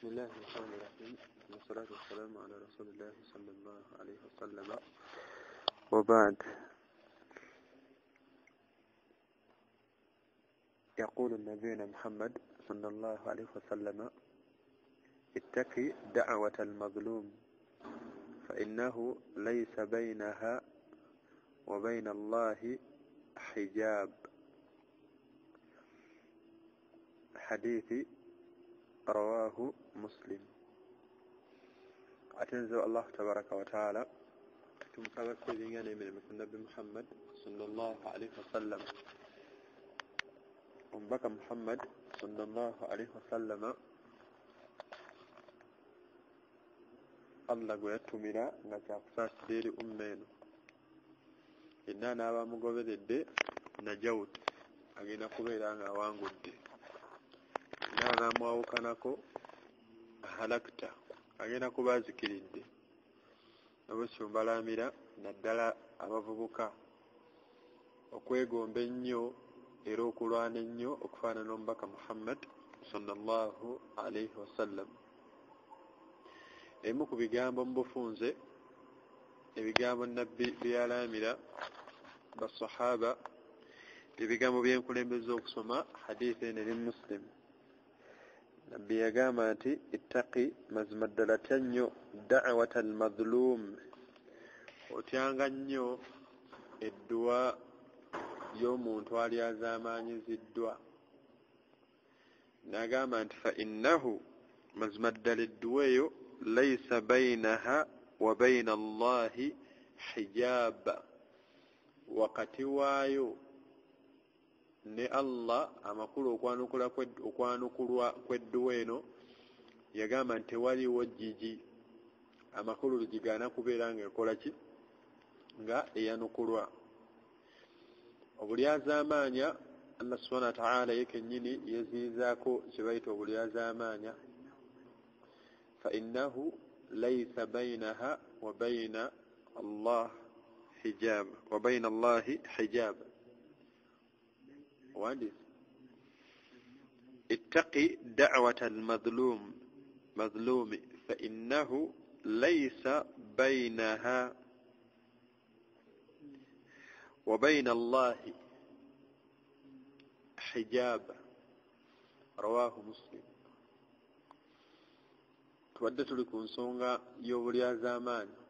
بسم الله الرحمن الرحيم والصلاة والسلام على رسول الله صلى الله عليه وسلم وبعد. يقول نبينا محمد صلى الله عليه وسلم: اتقي دعوة المظلوم فإنه ليس بينها وبين الله حجاب. حديث رواه مسلم. أتنزل الله تبارك وتعالى ثم تبكي لنا من النبي محمد صلى الله عليه وسلم وبك محمد صلى الله عليه وسلم الله يتمنى نجاكساس ديري أمين إننا ومقبل الدي نجوت أجينا قبيلا وانقو الدي nana mwawukanako halakta agenda kubazikiridde nabwekyo mbalamira naddala abavubuka okwegomba ennyo era okulwana ennyo okufaanana n'omubaka Muhammad sallallahu alaihi wasallam. Ebimu ku bigambo mu bufunze ebigambo nabbi byalamira basahaba ebigambo byenkulembeza okusoma hadithi eri Muslim. Nabbi yagamba nti ittaqi mazmaddala nnyo da'wata al-mazlum, otyanga nnyo edduwa y'omuntu ali azamanyiziddwa. Nagamba nti fa innahu mazmaddala edduwa eyo laysa bainaha wa baina Allahi hijab, wakati waayo ne Allah amakulu okwanukulwa kw'edduwa eno yagamba nti tewaliwo jjiji amakulu lugigaana kubeera nga ekola ki nga eyanukulwa. Obulyazaamaanya Allah subhanahu wa ta'ala ye kennyini yeziyizaako kye bayita obulyazaamaanya, fa innahu laysa bainaha wa baina Allah hijab wa baina Allahi hijab. وحديث اتقي دعوة المظلوم فإنه ليس بينها وبين الله حجاب. رواه مسلم. تودت لكم سونغا يوبليازامانيا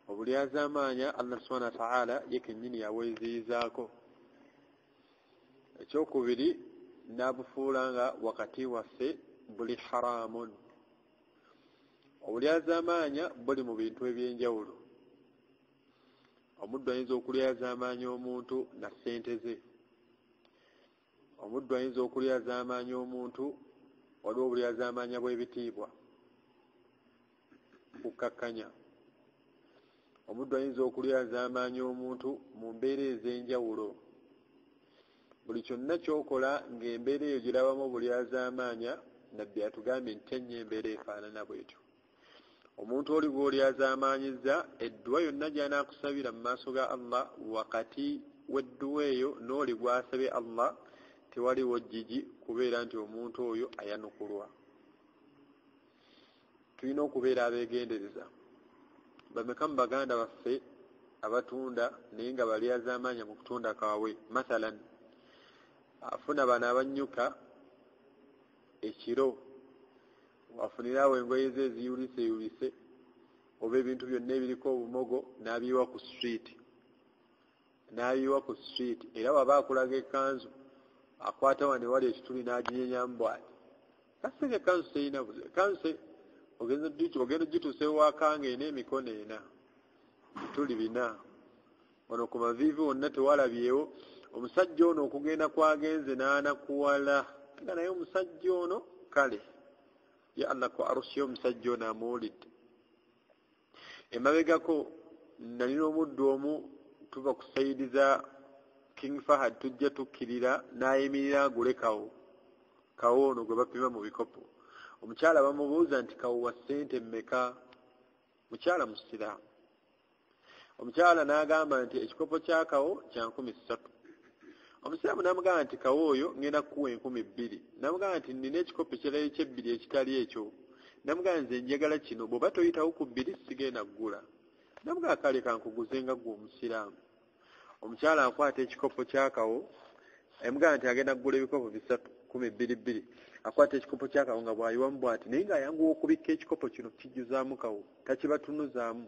obulyazaamaanya Allah subhanahu wa ta'ala yekennyini yaweeziyizaako. Ekyokubiri n'abufuula nga wakati waffe buli haramun. Obulyazaamaanya buli mu bintu ebyenjawulo. Omuddu ayinza okulyazaamaanya omuntu na ssente ze. Omuddu ayinza okulyazaamaanya omuntu waliwo obulyazaamaanya bw'ebitiibwa kukakkanya. Omuddu ayinza okulyazaamaanya omuntu mu mbeera ez'enjawulo. Buli kyonna ky'okola ng'embeera eyo girabamu obulyazaamaanya, nabbi atugambye nti ennyo embeera efaanana bwetyo. Omuntu oli gw'olyazaamaanyizza, edduwa yonna gy'anaakusabira mu maaso ga Allah, wakati w'edduwa eyo n'oli gw'asabye Allah tewaliwo jjiji, kubeera nti omuntu oyo ayanukulwa. Tulina okubeera abeegendereza. Bameka mu baganda baffe abatunda naye nga balyazaamaanya mu kutunda kaabwe. Mathalan, afuna bano abannyuka ekiro, wafunirawo engoye ze eziyuliseyulise oba ebintu byonna ebiriko obumogo n'abiyiwa ku street. Era waba akulaga ekkanzu akwata wano wali ekituli n'aginyenyamu bw'ati, kasenge ekkanzu seyina buze, ekkanzu ogenda ogituusa ewaka ng'ena emikono ena bituli bina. Wano ku maviivi wonna tewalabyewo omusajja ono okugenda kwagenze n'anakuwala nga naye omusajja ono kale ya Allah ku arusi y'omusajja ono amuwulidde. Emabegako nalina omuddu omu tuva ku sayidi za King Fahad tujja tukkirira n'ayimirira agule kawo ono gwe bapima mu bikopo. Omukyala bamubuuza nti kawo wa ssente mmeka? Mukyala musiraamu. Omukyala n'agamba nti ekikopo kya kawo kya 13. omusiraamu n'amugamba nti kawooyo ngenda kukuwa 2,000. n'amugamba nti nina ekikopo ekirala eky'ebbiri ekitali ekyo. n'amugamba nze njagala kino bw'oba toyitawo ku 2 sigenda ggula. n'amugamba kale kankuguze nga ggwe omusiraamu. omukyala akwata ekikopo kyakawo emugamba nti agenda kugula ebikopo 3 12. akwata ekikopo kyakawo nga bw'ayiwamu bw'ati naye ng'ayanguwa okubikka ekikopo kino kijjuzaamu kawo takibatunuzaamu.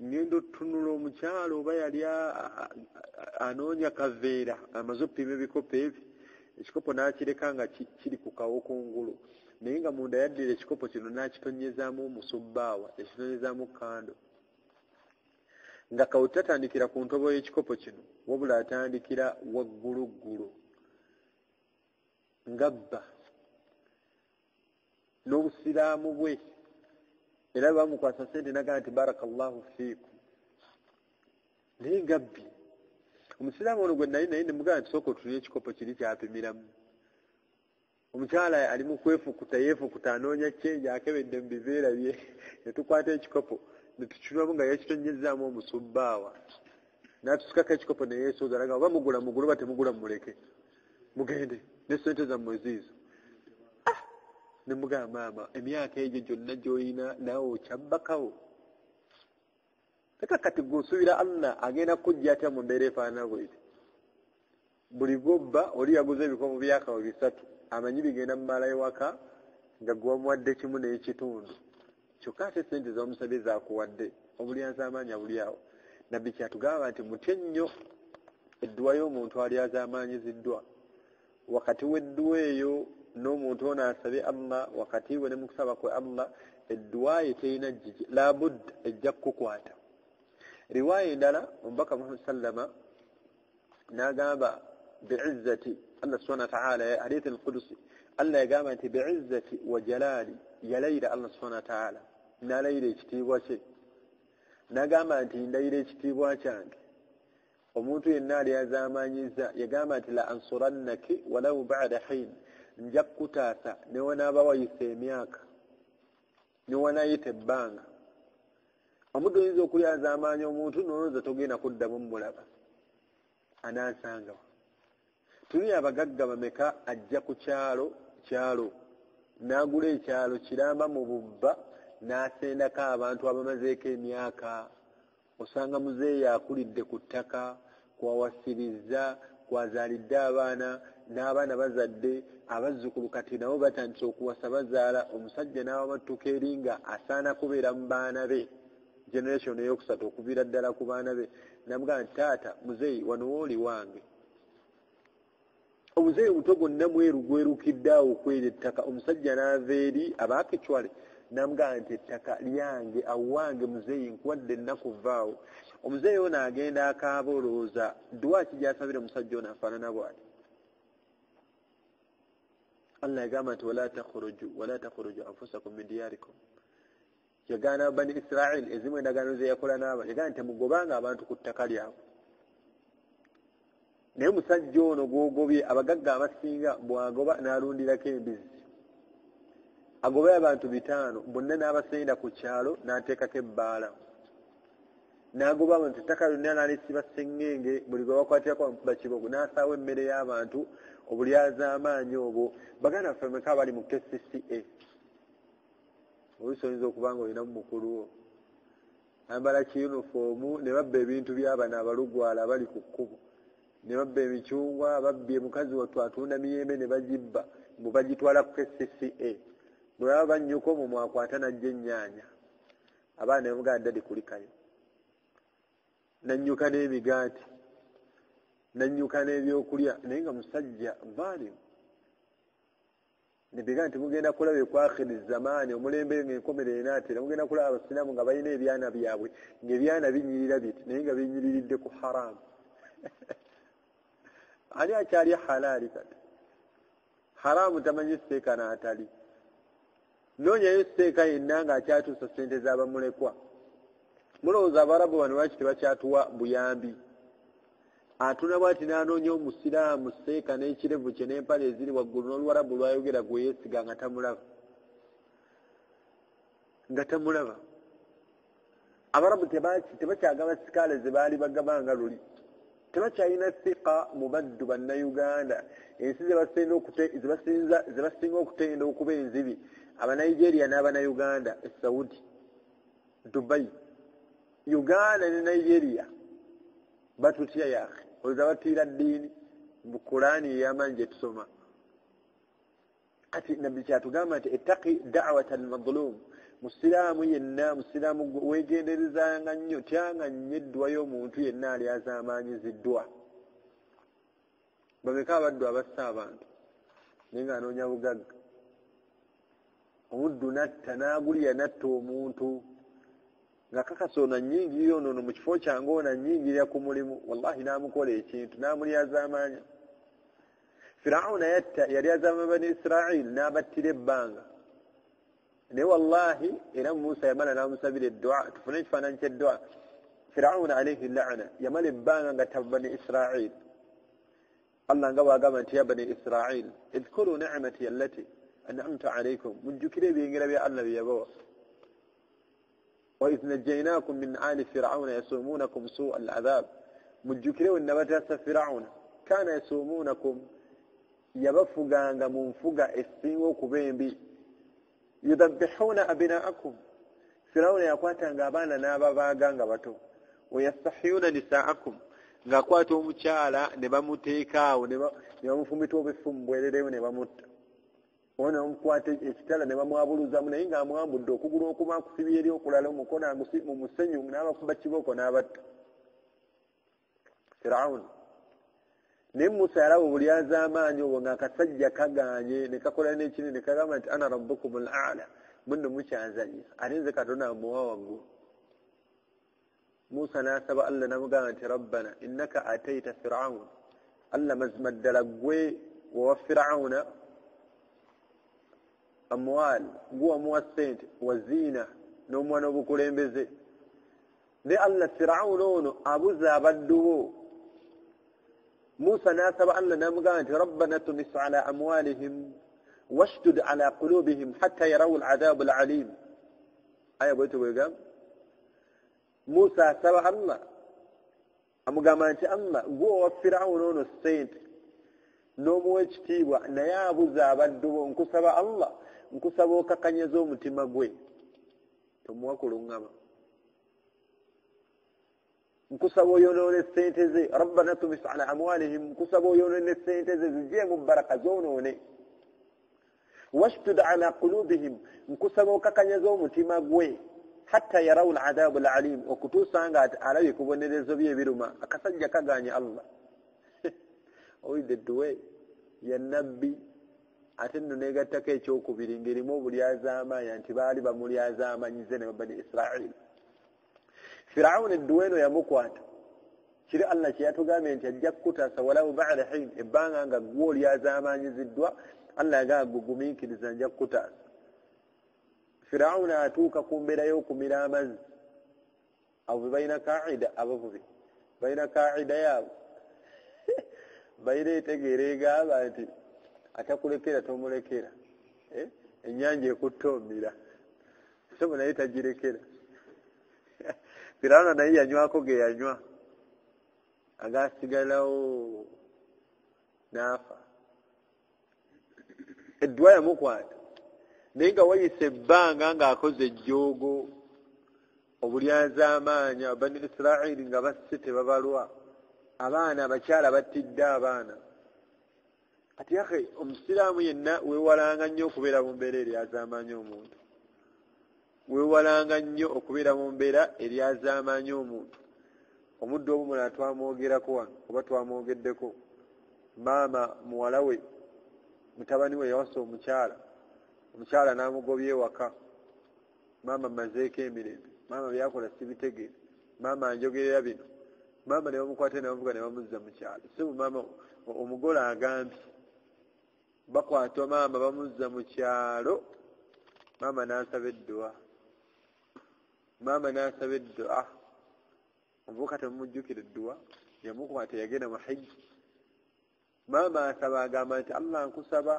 ngendo tunula omukyalo oba yali anoonya kaveera amaze oppima ebikopo ebyo. ekikopo n'akireka nga kiri ku kawo kungulu naye nga munda yaddira ekikopo kino n'akitonyezaamu omusubbaawa ekitonyezaamu kando nga kawo tatandikira ku ntobo y'ekikopo kino wabula atandikira wagguluggulu ngabba n'obusiraamu bwe era bamukwasa sente nagaa nti barakallahu fiikum naye ngabbi. omusiraamu ono gwe naye nemugamba nti sooka otulire ekikopo kiri kyapimiramu. omukyala ali mu kwefukuta yeefukuta anoonya ccenji akebedde mu biveera bye netukwata ekikopo netukinywamu nga yakitonyezaamu omusubbaawa n'atusukako ekikopo neyeesooza laga oba mugula oba temugula muleke mugende ne sente zammwe ziizo. nemugamba maama emyaka egyo gyonna gy'olina naawe okyabbakawo leka kati gweosuubira Allah agenda kujja atya mu mbeera efaanana bweti. buli gobba oli yaguza ebikopo byakawo 3 amanyi bigenda mu mala ewaka nga gwe wamuwadde kimu n'ekitundu kyokka ate sente z'omusabye zaakuwadde obulyazaamaanyi buli awo. nabbi kyatugamba nti mutye nnyo edduwa y'omuntu alyazaamaanyiziddwa wakati w'edduwa eyo n'omuntu ono asabye Allah wakati we ne mu kusaba kwe Allah edduwa ye terina jjiji labudda ejja kukukwata. riwaaya endala omubaka Muhammad sallama n'agamba bi'izzati Allah subhanahu wa ta'ala hadith al-qudusi Allah yagamba nti bi'izzati wa jalali yalayira Allah subhanahu wa ta'ala n'alayira ekitiibwa kye n'agamba nti ndayira ekitiibwa kyange omuntu yenna alyazaamaanyiza yagamba nti la ansurannaki walau ba'da hin nja kukutaasa ne wanaaba wayisa emyaka ne wanaayita ebbanga. omuddu oyinza okulyazaamaanya omuntu nolowooza togenda kuddamu mulaba anaasangawa. tuli abagagga bameka ajja ku kyalo n'agula ekyalo kiramba mu bubba n'asendako abantu abamazeeko emyaka. osanga muzeeyi akulidde ku ttaka kwawasirizza kwazaalidde abaana n'abaana bazadde abazzukulu kati nabo batandise okuwasa bazaala. omusajja n'awamattuka eri nga asaana kubeera mu baana be generation eyokusatu okuviira ddala ku baana be. namugamba nti taata muzeeyi wano wooli wange. omuzeeyi muto gonna mweru gwerukidde awo okwera ettaka. omusajja n'ava eri abaakecwale namugamba nti ettaka lyange awange muzeeyi nkuwadde ennaku vaawo. omuzeeyi ono agenda akaaba olowooza dduwa kijasabira omusajja ono afaanana bw'ati. Allah yagamba nti wala takhruju anfusakum min diyarikum. yagaana bani Israel ezimu endagaano ze yakola n'aba yagamba nti temugobanga abantu ku ttaka lyabwe. naye musajja ono gw'ogobye abagagga abasinga bw'agoba n'alundirako embizi agobe abantu 5 bonna n'abasenda ku kyalo n'ateekako ebbaala n'agoba abantu ettaka lyonna n'alisiba sengenge buli gwe bakwatirako bamukuba kibogo n'asaawo emmere y'abantu obulyazaamaanyi obwo. baganda baffe meka bali mu KCCA oluusi oyinza okuba nga olinamu mukulu wo ayambala kiyunifoomu ne babba ebintu by'abana abalugwala abali ku kkubo ne babba emicungwa babbye mukazi wattu atunda miyembe ne bagibba mbu bagitwala ku KCCA. bwe baba bannyuka omwo mwakwata najja ennyaanya abaana ne bamugamba ddadi kulikayo nannyuka n'emigaati nannyuka n'ebyokulya naye nga musajja vaalimu. nebigamba nti mugenda kulaba ekwakhiri zamaani omulembe ng'enkomerere naatera mugenda kulaba abasiraamu nga balina ebyana byabwe ng'ebyana binyirira biti naye nga binyiriridde ku haramu. ani akyali halaali kati haramu tamanyi seeka n'atali. noonyayo seeka yenna ng'akyatuusa sente z'abamulekwa. mulowooza abarabu bano lwaki tebakyatuwa buyambi? atuna bwati n'anoonya omusiraamu seeka n'ekirevu kye n'empale eziri waggulu n'oluwarabu lwayogera gwe yeesiga nga tamulaba. abarabu tebakyagaba sikaale ze baali bagabanga luli tebakyalina thiqa mu baddu bannayuganda ensi zebasinga okutenda okuba enzibi abanigeria n'abannayuganda saudi dubai uganda ne nigeria batutya yaakhe olowooza batuira ddiini mu qurani ey'amaanyi gye tusoma kati nabbi kyatugamba nti ettaqi da'wata almadlum musiraamu yenna musiraamu weegenderezanga nnyo tyanga nnyo eddwa y'omuntu yenna ali azaamaanyiziddwa bameka abaddu abassa abantu naye nga anoonya bugagga omuddu natta n'agulira natta omuntu nga kakasa ono annyingirira ono mu kifo kyange ono annyingirira ku mulimu wallahi n'amukola ekintu n'amulyazaamaanya firawuna yatta yali azaama bani israili n'abattira ebbanga naye wallahi era musa yamala n'amusabira eddua tufune ekifaananyi ky'eddua firawuna alayhi laana yamala ebbanga nga taba bani israili allah nga bwagamba nti ya bani israili idhkuru nicmati allati an'amtu alaykum mujjukire ebyengera bya allah bye yabawa وإذ نجيناكم من آل فرعون يسومونكم سوء العذاب مجكري والنبات فرعون كان يسومونكم يبفغان منفغا اسينو كبينبي يذبحون أبناءكم فرعون يقواتا غابانا نابا باتو ويستحيون نساءكم ngakwata omukyala ne bamuteekaawo ne bamufumita obufumbwerere ne bamutta ona omukwata ekitala ne bamwabuluzamu naye ng'amwambudde okugulu okuba akusibye eri okulala omukono mu musenyu n'abakuba kibooko n'abatta firawuni naye musa yalaba obulyazaamaanyi obwo ng'akasajja kaganye ne kakola n'ekinene kagamba nti ana rabbukum al ala munno mukyazanya ate nze katonda amuwa waggulu musa n'asaba allah namugamba nti rabbana innaka ataita firawuni allah mazima ddala gwe wawa firawuna amwal guwa muwa sente waziina n'omuwa n'obukulembeze ne allah firawuna ono abuza abaddu bo musa n'asaba allah namugamba nti rabbana tumis ala amwalihim washdud ala qulubihim hatta yarawu aladabu alalim aya bwetyo bwegamba musa asaba allah amugamba nti allah guwa wa firawuna ono sente n'omuwa ekitiibwa naye abuza abaddu bo nkusaba allah nkusaba okakanyeza omutima gwe tomuwa kuluŋŋama nkusaba oyonoone sente ze rabbana tumis ala amwalihim nkusaba oyonoone sente ze zijeemu baraka zoonoone washdud ala qulubihim nkusaba okakanyeza omutima gwe hatta yarawu aladabu alalim okutuusa nga alabye kubonerezo byebiruma akasajja kaganye allah owidde dduwe ya nabbi ate nno negattako ekyokubiri ng'erimu obulyazaamaanya nti baali bamulyazaamanyyize ne bani israili firawuni edduwa eno yamukwata kiri allah kye yatugambye nti ajja kukutaasa walawu bada hin ebbanga nga gwe olyazaamaanyiziddwa allah yagamba gugumiikiriza nja kukutaasa firawuni atuuka ku mbeera y'okumira amazzi abo balina kaida abavubi balina kaida yaabo balina etegeera egamba nti atakulekera tomulekera ennyanja ekutta omira sobo naye tagirekera firawuna naye yanywako ge yanywa agasigalawo n'afa eddwa yamukwata naye nga wayise ebbanga ng'akoze ejjoogo obulyazaamaanya bani israili nga basse tebabalwa abaana abakyala battidde abaana kati yakhe omusiraamu yenna weewalanga nnyo okubeera mu mbeera eryazaamaanya omuntu weewalanga nnyo okubeera mu mbeera eryazaamaanya omuntu omuddu obumulala twamwogerako wano oba twamwogeddeko maama muwala we mutabani we yawasa omukyala n'amugobya ewaka maama mmazeeko emirembe maama byakola sibitegeere maama anjogerera bino maama ne bamukwata ne bamuvuga ne bamuzza mu kyalo si bu maama omugole agambye bakwata maama bamuzza mu kyalo maama n'asaba edduwa omuvubuka temumujjukira edduwa yamukwata yagenda mu hajji maama asaba agamba nti allah nkusaba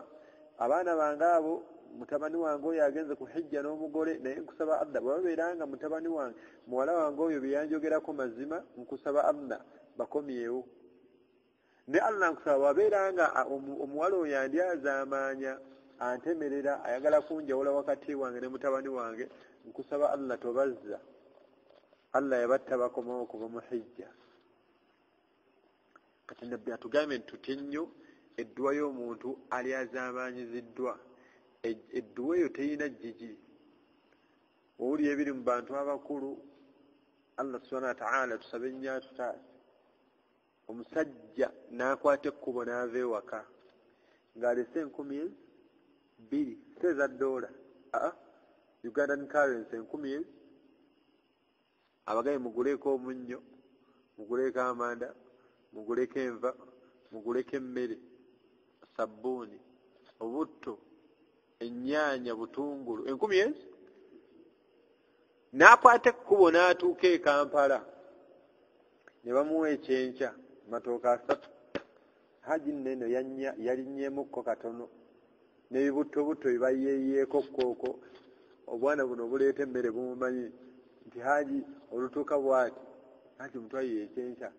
abaana bange abo mutabani wange oyo agenze ku hijja n'omugole naye nkusaba allah bwebabeeranga mutabani wange muwala wange oyo byeyanjogerako mazima nkusaba allah bakomyewo ne Allah nkusaba wabeeranga omuwala oyo andyazaamaanya antemerera ayagala kunjawula wakati wange ne mutabani wange, nkusaba Allah tobazza. Allah yabatta bakomawo okuva mu hijja. Kati nabbi atugambye tutye nnyo edduwa y'omuntu alyazaamaanyiziddwa. Edduwa eyo teyina jjiji. Owuli ebiri mu bantu abakulu, Allah subhanahu wa ta'ala tusabe nnyo atutaase. Omusajja n'akwata ekkubo n'ava ewaka ng'alese 2,000 seza dola, Ugandan currency 10,000. Abagaye muguleeko omunnyo, muguleeko amanda, muguleeko enva, muguleeko emmere, sabbuuni, obutto, ennyaanya, butungulu, 10,000. N'akwata ekkubo n'atuuka e Kampala ne bamuwa ekyenkya matooka 3. Haji neno yalinnyeemukko katono n'ebibuttoobutto bibayeeyeeko kkooko. Obwana buno buleeta emmere bumumanyi nti haji olutuuka bw'ati haji mutwaye ekyenkya,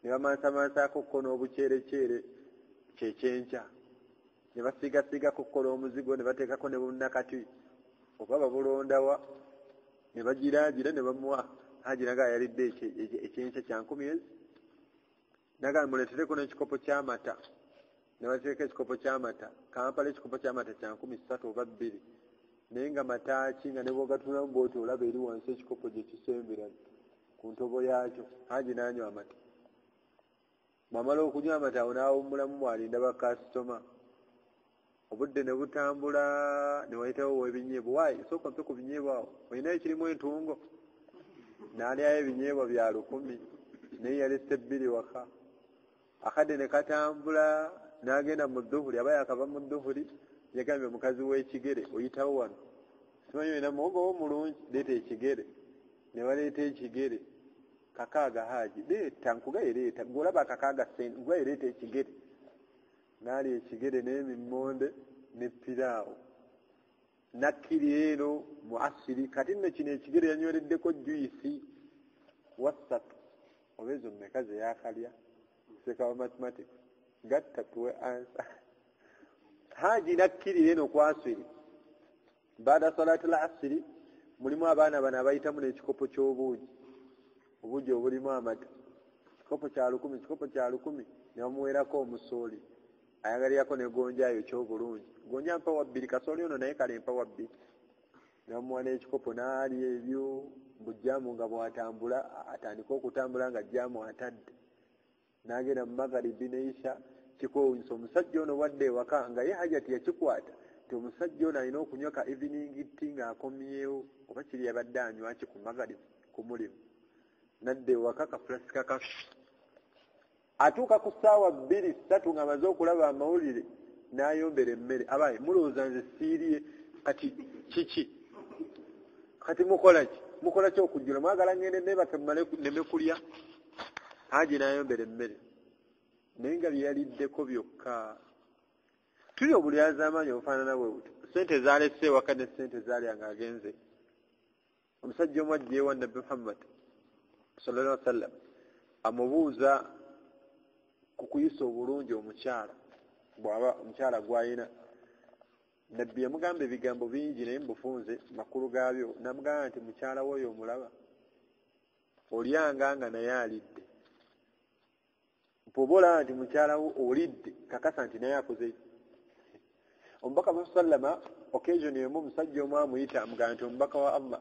ne bamansamansaako kko n'obuceereceere kyekyenkya, ne basiigasiigako kkola omuzigo ne bateekako ne bunnakati oba babulondawa ne bagiraagira ne bamuwa. Haji naga yalidde ekyenkya kya 10,000. Naga muleetereko n'ekikopo ky'amata, ne bateeka ekikopo ky'amata. Kampala ekikopo ky'amata kya 13 oba 2, naye nga mataaki nga ne bw'ogatulamu bw'oti olaba eri wansi ekikopo gye kisembera ku ntobo yaakyo. Haji n'anywa amata. Bw'amala okunywa amata awo n'awummulamu bw'alinda bakasitoma. Obudde ne butambula ne wayitawo w'ebinyeebwa. Waayi sooka mpe ku binyeebwa awo, olinayo ekirimu entungo? N'alyayo ebinyeebwa bya 1000 naye yalese 2 waka. Akadde ne katambula n'agenda mu dduhuli. Aba yakava mu dduhuli, yagambye omukazi w'ekigere, oyitawo wano, simanyi olina muwogo omulungi, leeta ekigere. Ne baleeta ekigere 600 Haji. Leeta nkugaye, leeta gw'olaba 600 sente, nkugaye leeta ekigere. N'alya ekigere n'emimmonde ne piraawo. Nakkiri eno mu asiri. Kati nno kino ekigere yanywereddeko juyisi wa 3 oba ezo mmeka ze yakalya. Seka wa mathematics gatta tuwe answer. Haji nakkiri eno ku asiri. Baada salati al-asiri mulimu abaana bano abayitamu n'ekikopo ky'obuugi, obuugi obulimu amata. Kikopo kya 10, kikopo kya 10 ne bamuweerako omusooli. Ayagalyako ne gonjaayo ky'obulungi. Gonja mpa wa 2, kasooli ono naye kale mpa wa 2. Ne bamuwa n'ekikopo n'alya ebyo. Bujjaamu nga bw'atambula, atandika okutambula nga jjaamu atadde. N'agenda mu Magharibi n'Isha kikoowinsa. Omusajja ono wadde ewaka nga ye hajati yakikwata nti omusajja ono alina okunywa ka evening tea ng'akomyewo, oba kiri yabadde anywa ki ku Magharibi ku mulimu. Nadde ewaka kafulasika kafi. Atuuka ku ssaawa 2-3 ng'amaze okulaba amawulire n'ayombera emmere. Abaye mulowooza nze siiriye, kati kiki? Kati mukola ki? Mukola ki okujjula? Mwagala ngende neebake nneme kulya? Haji n'ayombera emmere naye nga byeyaliddeko byokka. Tuli obulyazaamaanyi obufaanana bwe buti. Sente zaalese ewaka ne sente zaalya ng'agenze. Omusajja omu ajja ewa Nabbi Muhammad sallallahu alaihi wasallam amubuuza ku kuyisa obulungi omukyala, bw'aba omukyala gw'ayina. Nabbi yamugamba ebigambo bingi naye mbufunze makulu gaabyo. Namugamba nti mukyala w'oyo omulaba olyanga nga naye alidde. Mpobola nti mukyala wo olidde, kakasa nti naye akoze. Omubaka wa sallama occasion emu omusajja omu amuyita amugamba nti omubaka wa Allah,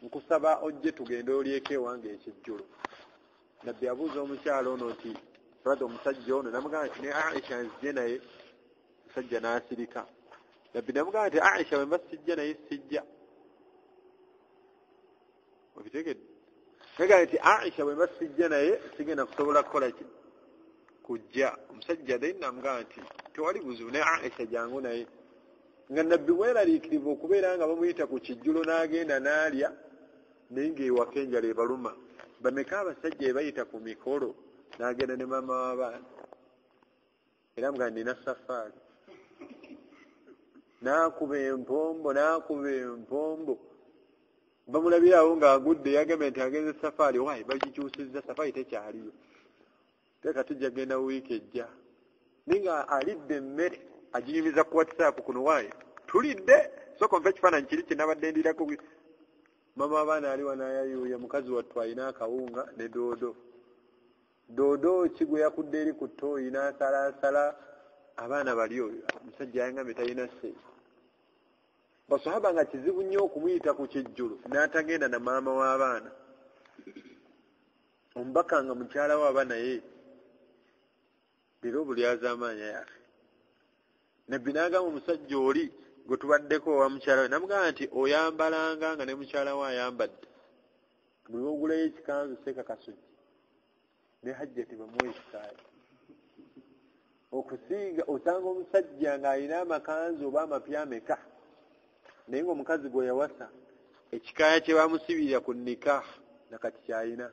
nkusaba ojje tugende olyeko ewange ekijjulo. Nabbi abuuza omukyala ono nti brada omusajja ono, namugamba nti ne Aisha nzije naye. Omusajja n'asirika. Nabbi namugamba nti Aisha bwe mba sijja naye sijja. Obitegedde? Nagamba nti Aisha bwe mba sijja naye sigenda kusobola kukola ki? Kujja. Omusajja naye namugamba nti tewali buzibu ne Aisha jangu naye. Nga Nabbi mweraliikirivu okubeera nga bamuyita ku kijjulo n'agenda n'alya naye ng'ewaka enjala ebaluma. Bameka abasajja ebayita ku mikolo n'agenda ne maama w'abaana. Era nga nina safaari. N'akuba empombo. Bamulabirawo ng'agudde, yagambye nti agenze safaari. Waayi bagikyusizza, safaari tekyaliyo. teka tujja genda wiiki ejja ninga alidde emmere aginyumiza ku WhatsApp kuno waayo tulidde soko mpe ekifaananyi kiri kinabadde ndirako mama abaana ali wanayayuuya mukazi wattu alina akawunga ne doodo kigwe yakudde eri ku ttooyi n'asalaasala abaana bali oyo omusajja yangambye talina sente basahaba nga kizibu nnyo okumuyita ku kijjulo n'atagenda na maama w'abaana omubaka nga mukyala we aba naye biro bulyazaamaanya yafe nabbi n'agamba omusajja oli gwe tubaddeko owa mukyala we namugamba nti oyambalanga nga ne mukyala we ayambadde buli ogulayo ekikanzu seeka kasujja ne hajjati bamuwa ekikaali okusinga osanga omusajja ng'alina amakanzu oba amapya ameka naye ng'omukazi gwe yawasa ekikaaya kye bamusibirira ku nikah nakati kyalina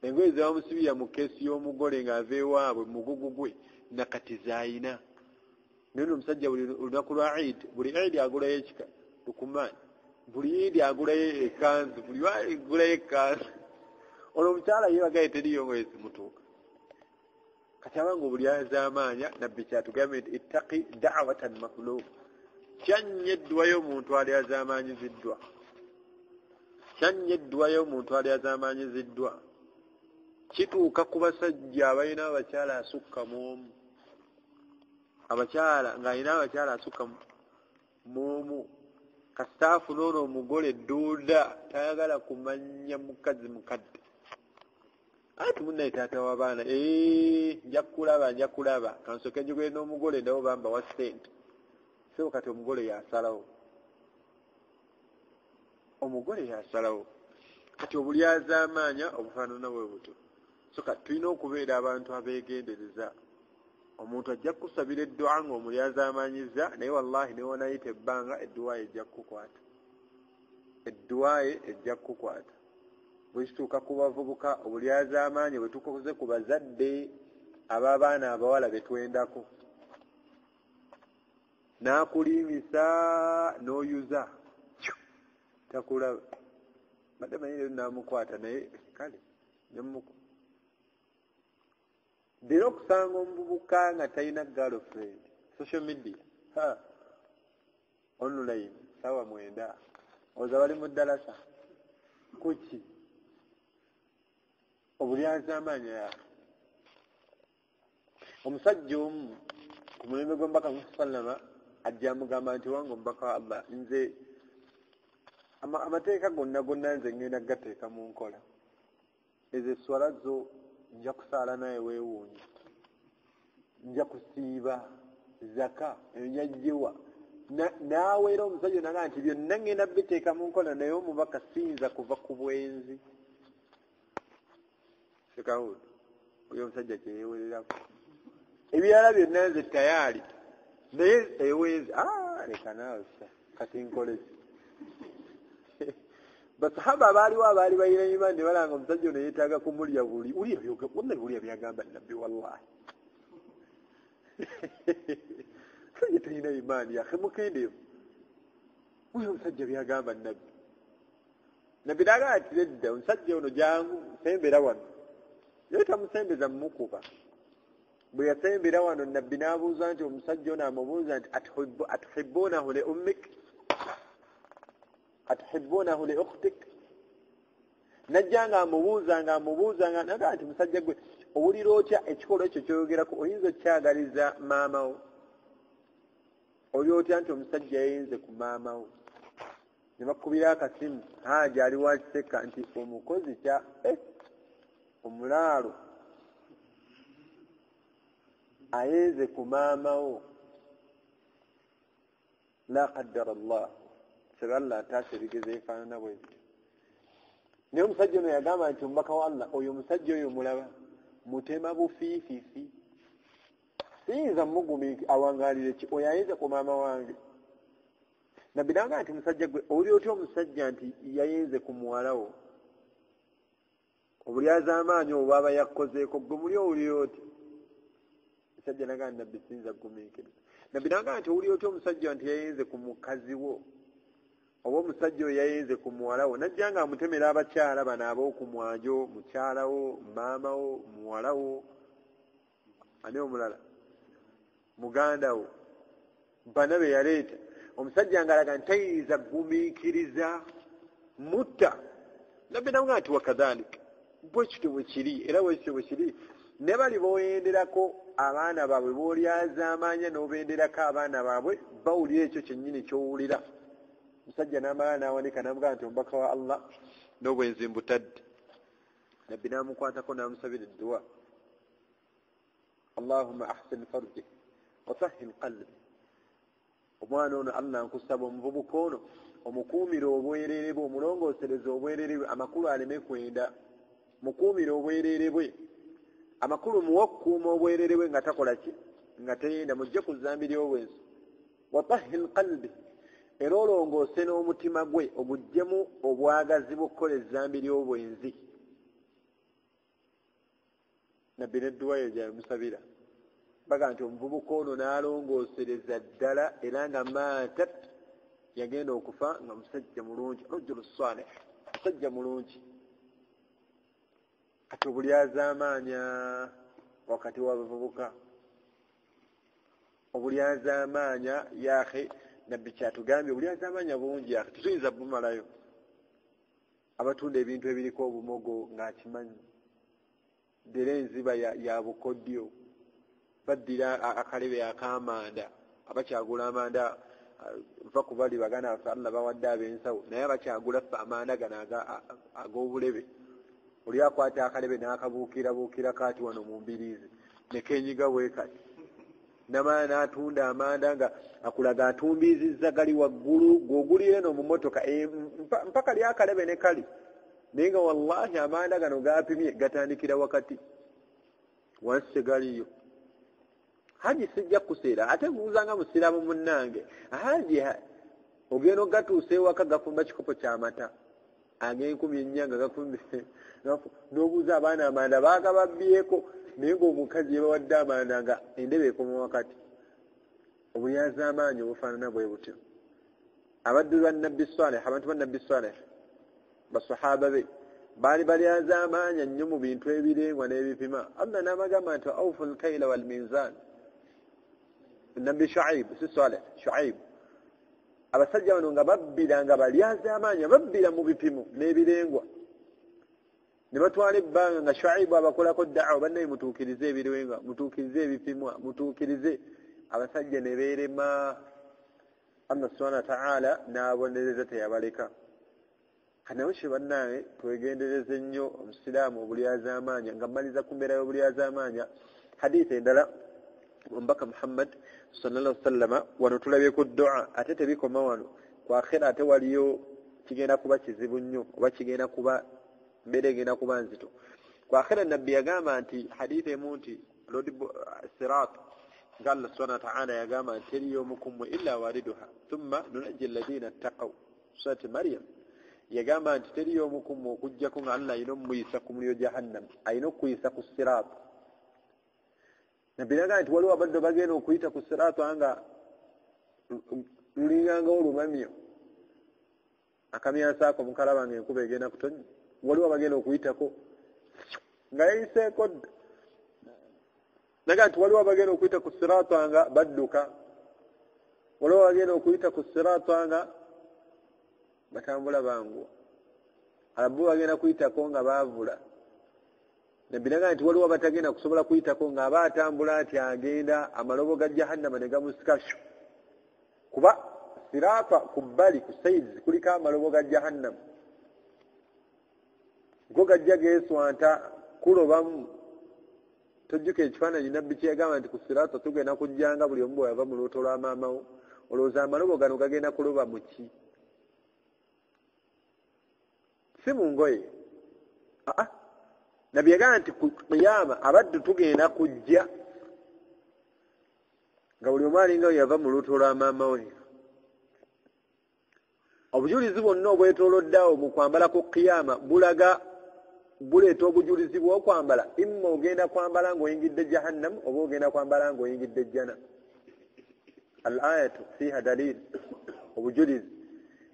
engoye ze bamusibirira mu keesi y'omugole ng'ava ewaabwe mugugu gwe nakati zaalina naye omusajja buli lunaku lwa Eid buli Eid agulayo ekika lukumaani buli Eid agulayo ekanzu buli agulayo ekanzu olwo omukyala yeebagaye teriyo ngoye zimutuuka kati abanga obulyazaamaanya nabbi kyatugambye nti ittaqi da'watan maklub kyanyeddwayo omuntu alyazaamaanyiziddwa kituuka ku basajja abalina abakyala asukka mu omu abakyala ng'alina abakyala asukka mu omu kasitaafu n'ono omugole dduuda tayagala kumanya mukazi mukadde ati munnaye taata w'abaana nja kulaba kansoke njogere n'omugole ndawo bamba wa ssente so kati omugole yasalawo kati obulyazaamaanya obufaanana bwe buto so kati tulina okubeera abantu abeegendereza omuntu ajja kukusabira edduwa ng'omulyazaamaanyiza naye wallahi newonayita ebbanga edduwa ye ejja kukukwata bwe kituuka ku bavubuka obulyazaamaanyi bwe tukoze ku bazadde ab'abaana abawala be twendako n'akulimisa n'oyuza takulaba badde manyire n'amukwata naye kale ddira okusanga omuvubuka nga talina girlfriend social media online sawa 9 oza bali mu ddalasa kuki obulyazaamaanya yafe omusajja omu ku mulembe gw'omubaka Muhammad ajja amugamba nti wange omubaka wa Allah nze amateeka gonna nze ngenda gateeka mu nkola ezo esswala zo nja kusaala naye weewuunye nja kusiiba zaka enyajjiwa naawe era omusajja nagaa nti byonna ngenda biteeka mu nkola naye omubaka siyinza kuva ku bwenzi sekawudu oyo omusajja kyeyewererako ebirala byonna nze tayaali naye ewenzi leka naawe kati nkoleki basahaba abaaliwo abaali balina imaani ne balanga omusajja ono yeetaaga kumulya ulya byagamba nabbi wallahi omusajja talina imaani yahe mukendeyo ulya omusajja byagamba nabbi naagala tiredda omusajja ono jangu sembera wano naye tamusembeza mumukuba bwe yasembera wano nabbi n'abuuza nti omusajja ono amubuuza nti atuhibbuunahu li ummik atuhibbuunahu li ukhtik najja ng'amubuuza nagaa nti musajja gwe owulira otya ekikolwa ekyo kyoyogerako oyinza okyagaliza maamawo oli otya nti omusajja yayinze ku maamawo ne bakubira akasimu gyali wakiseka nti omukozi omulaalo ayenze ku maamawo la qaddara Allah sebe Allah ataasa ebigezo ebifaanana bwe bityo naye omusajja ono yagamba nti omubaka wa Allah oyo omusajja oyo mulaba mutema bufiififi siyinza mugumiki awangaalire ki oyo ayenze ku maama wange nabbi nagamba nti musajja gwe oli otya omusajja nti yayenze ku muwalawo obulyazaamaanyi obwo aba yakkozeeko gwe muli owulira oti omusajja nagamba nti nabbi siyinza gumiikiriza nabbi nagamba nti owulira otya omusajja nti yayenze ku mukazi wo oba omusajja oyo yayenze ku muwalawo najja nga amutemera abakyala bano ab'okumwanjo mukyalawo maamawo muwalawo ani omulala mugandawo bana be yaleeta omusajja ngalaga ntayinza gumiikiriza mutta nabbi namugaa nti wakadhalika bwekityo bwe kiri era bwekityo bwe kiri ne bali boyenderako abaana baabwe boolyazaamaanya n'obenderako abaana baabwe bawulira ekyo kyennyini kyowulira musajja n'amala n'awanika namugaa nti omubaka wa Allah n'obwenzi mbutadde nabbi n'amukwatako n'amusabira edduwa Allahumma ahsin farji wa tahhil qalbi omwana ono Allah nkusaba omuvubuka ono omukuumire obwerere bwe omulongoosereza obwerere bwe amakulu aleme kwenda mukuumire obwerere bwe amakulu muwe okukuuma obwerere bwe nga takola ki nga teyenda mujje ku zzambi ly'obwenzi wa tahhil qalbi era olongoose n'omutima gwe oguggyemu obwagazi bw'okukola ezzambi ly'obwenzi nabbi n'edduwa yo gyamusabira baga nti omuvubuka ono n'alongoosereza ddala era nga maatat yagenda okufa nga musajja mulungi rajulu salih musajja mulungi kati obulyazaamaanya wakati w'abavubuka obulyazaamaanya yahe nabbi kyatugambye obulyazaamaanya bungi yahe tetuyinza bumalayo abatunda ebintu ebiriko obumogo ng'akimanyi ddera enziba ya bukodyo baddira akalebe akamanda abakyagula amanda va ku bali bagana afe Allah bawadde ab'ensawo naye abakyagula ffe amanda gano ag'obulebe oli akwata akalebe n'akabuukirabuukira kaati wano mu mbiriizi nekenyiga bwekati namala n'atunda amanda nga akulaga atumbiizizza gali waggulu gw'ogulira eno mu motoka mpaka lyakalebe ne kali naye nga wallahi amanda gano gaapimye gatandikira wakati wansi tegaliyo haji sijja kuseera ate buuzanga musiraamu munnange haji ogenda ogatuusa ewaka gafumba kikopo ky'amata ag'enkuminnya nga gafumbise n'obuuza abaana amanda baagababbyeko naye ng'omukazi yebawadde amanda nga endebe ekoma wakati obulyazaamaanyi obufaanana bwe butyo abaddu ba nabbi salih abantu ba nabbi salih basahaba be baali balyazaamaanya nnyo mu bintu ebirengwa n'ebipima Allah n'abagamba nti awfu lkaila walminzan nabbi Shuaib si Salih Shuaib abasajja bano nga babbira nga balyazaamaanya babbira mu bipimo n'ebirengwa ne batwala ebbanga nga Shuaib abakolako da'wa bannaye mutuukirize ebirengwa mutuukirize ebipimwa mutuukirize abasajja ne beerema Allah subhanahu wa ta'ala n'abonereza teyabaleka kanaweshe bannaye twegendereze nnyo omusiraamu obulyazaamaanya nga mmaliza ku mbeera y'obulyazaamaanya hadithi endala omubaka Muhammad sallallahu alaihi wasallam wano tulabyeko dua ate tebikoma wano ku akhira ate waliyo kigenda kuba kizibu nnyo oba kigenda kuba mbeera egenda kuba nzito ku akhira nabbi yagamba nti hadithi emu nti sirat nga Allah subhanahu wa ta'ala yagamba nti teriyo omukumwe illa waliduha thumma nunajji alladhina ttaqaw surati Maryam yagamba nti teriyo omukumwe okujjako nga Allah ayina omuyisa ku muliro jahannam ayina okuyisa ku sirat nabiraga nti waliwo abadde bagenda okuyita ku siraato nga lulingangawo olumamyo akamyansa ako mukalaba nga enkuba egenda kutonnya waliwo abagenda okuyitako nga yayiseeko dda naga nti waliwo abagenda okuyita ku siraato nga badduka waliwo abagenda okuyita ku siraato nga batambula banguwa ababbu bagenda kuyitako nga baavula nabiraga nti waliwo abatagenda kusobola kuyitako nga aba atambula ati agenda amalobo ga jahannama ne gamusika kuba siraafa ku bbali ku sides kuliko amalobo ga jahannama go gajja geeswanta kulobamu tojjuka ekifaananyi nabbi kyegamba nti ku siraafa tugenda kujjanga buli omu bwe yava mu luuto lwa maamawo olowooza amalobo gano gagenda kuloba mu ki si mu ngoye nabbi yagamba nti ku qiyama abaddu tugenda kujja nga buli omu alinga we yava mu luuto lwa maama we obujulizi bwonna obwetooloddeawo mu kwambala ku qiyama buleeta obujulizi bw'okwambala imma ogenda kwambala ng'oyingidde jahannam oba ogenda kwambala ng'oyingidde jjana al ayatu fiha dalil obujulizi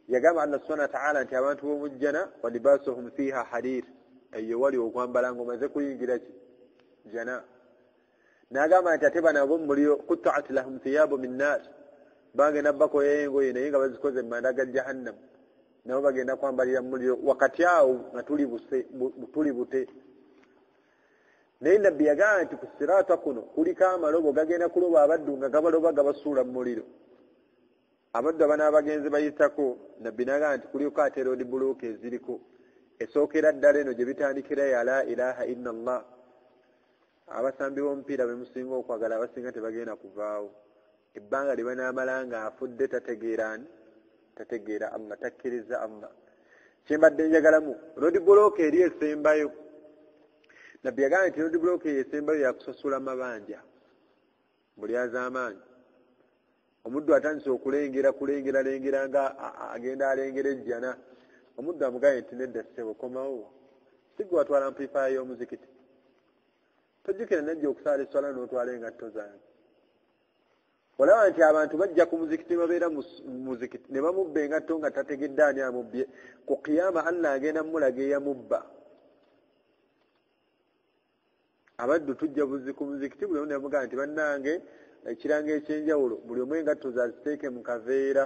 yagamba Allah subhanahu wa ta'ala nti abantu b'omujjana wa libasuhum fiha harir eyo wali okwambala ngomaze kuyingira ki jana n'agamba nti ate bano ab'omuliro qut'at lahum thiyabu min nar bagenda bakola engoye naye nga bazikoze manda ga jahannam nabo bagenda kwambalira muliro wakati awo nga tuli bute naye nabbi yagamba nti ku sirata kuno kuliko amalobo gagenda kuloba abaddu nga gabaloba gabasuula mu muliro abaddu abanaabagenzi bayitako nabbi n'agamba nti kuliko ate road block eziriko esookera ddala eno gye bitandikira ya la ilaha illa allah abasambi b'omupiira be musinga okwagala abasinga tebagenda kuvaawo ebbanga lye banaamala nga afudde tategeera allah takkiriza allah kyembadde njagalamu road block eri esembayo nabbi yagamba nti road block eyo esembayo yakusasula mabanja buli az'amaanyi omuddu atandise okulengera nga agenda alengera ejjana omuddu amugaye nti nedda ssebo komawo sigwe watwala amplifier y'omuzikiti tojjukira najja okusaala esswala n'otwala engatto zange olaba nti abantu bajja ku muzikiti babeera muzikiti ne bamubba engatto nga tategedde ani amubbye ku qiyama allah agenda mulaga eyamubba abaddu tujja buzi ku muzikiti buli omu nemugaa nti bannange ekiranga ekyenjawulo buli omu engatto zaziteeke mu kaveera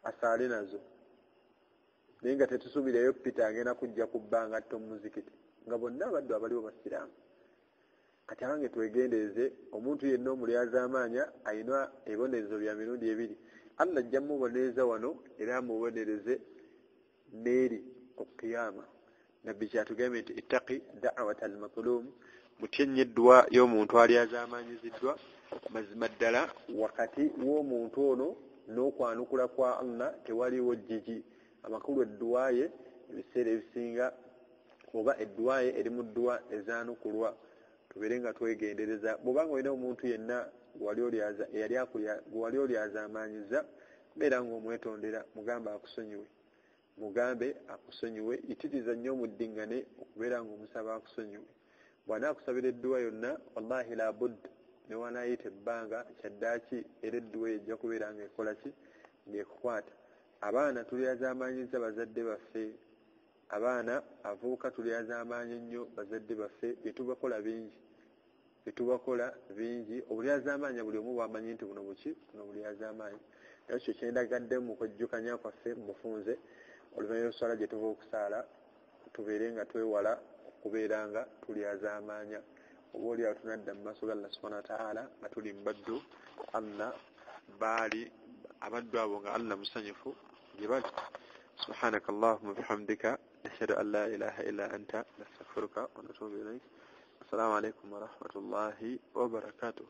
asaale nazo naye nga tetusuubirayo pita agenda kujja kubba ngatto mu muzikiti nga bonna abaddu abaliwo basiraamu kati abange twegendereze omuntu yenna omulyaza amaanya ayina ebibonerezo bya mirundi ebiri allah ajja mubonereza wano era amubonereze neeri okukiyama nabbi kyatugambye nti ittaqi da'wata almatlum mutyenye eddwa y'omuntu alyaza amaanyiziddwa mazima ddala wakati w'omuntu ono n'okwanukula kwa allah tewaliwo jjiji amakulu edduwaye ebiseera ebisinga oba edduwaye eri mu ddwa ezaanukulwa tubeere nga twegendereza bw'obanga olina omuntu yenna gwewali olyaza amaanyiza beera ng'omwetondera mugambe akusonyiwe itiriza nnyo omuddiŋŋane okubeera ng'omusaba akusonyiwe bw'anaakusabira edduwa yonna wallahi la budda ne wanaayita ebbanga kyaddaaki era edduwa ejja kubeera ng'ekola ki ng'ekukwata abaana tulyaza amaanyiza bazadde baffe abaana avubuka tulyaza amaanyi nnyo bazadde baffe byetubakola bingi obulyaza amaanyi buli omu bwamanyi nti buno bulyaza amaanyi naye kyo kyendagaddemu mu kwejjukanya kwaffe mu bufunze oluvannyuma lw'okusala gye tuva okusaala tubeere nga twewala okubeera nga tulyaza amaanya oba oli awo tunadda mu maaso ga Allah subhanahu wa ta'ala nga tuli mbaddu Allah baali abaddu abo nga Allah musanyufu gye bali subhanaka allahumma bihamdika nashhadu an la ilaha illa anta nastaghfiruka wa natubu ilayk assalamu alaykum wa rahmatullahi wa barakatuh